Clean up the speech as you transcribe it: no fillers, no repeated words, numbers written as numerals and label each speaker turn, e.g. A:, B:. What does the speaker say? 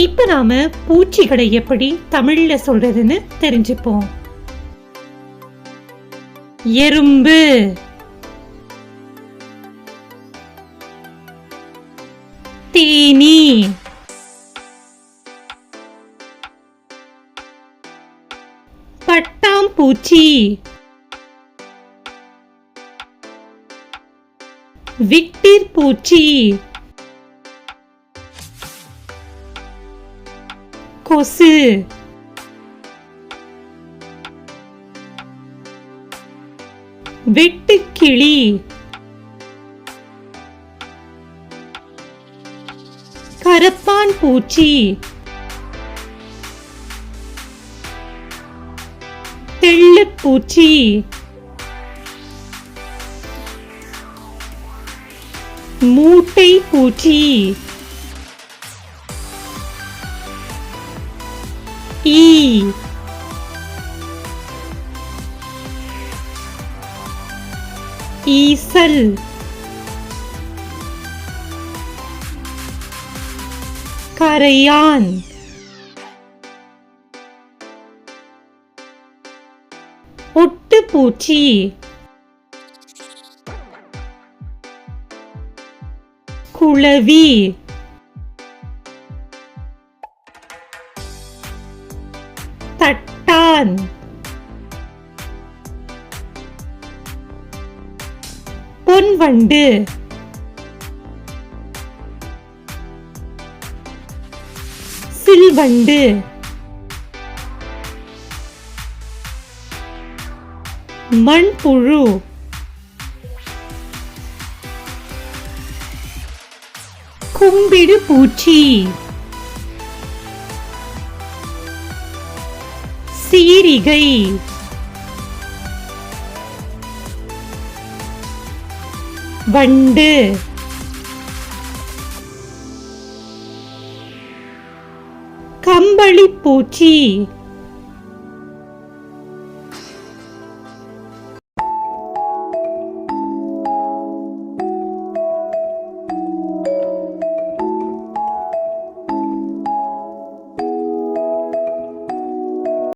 A: இப்ப நாம பூச்சிகளை எப்படி தமிழ்ல சொல்றதுன்னு தெரிஞ்சுப்போம். எறும்பு, தேனீ, பட்டாம்பூச்சி, விட்டிற்பூச்சி, கொசு, வெட்டுக்கிளி, கரப்பான் பூச்சி, தெள்ளுப்பூச்சி, மூட்டை பூச்சி, ஈ, ஈசல், கரையான், ஒட்டுப்பூச்சி, குளவி, தட்டான், பொன்வண்டு, சில்வண்டு, மண்புழு, கும்பிடு பூச்சி, சீரிகை, வண்டு, கம்பளிப்பூச்சி,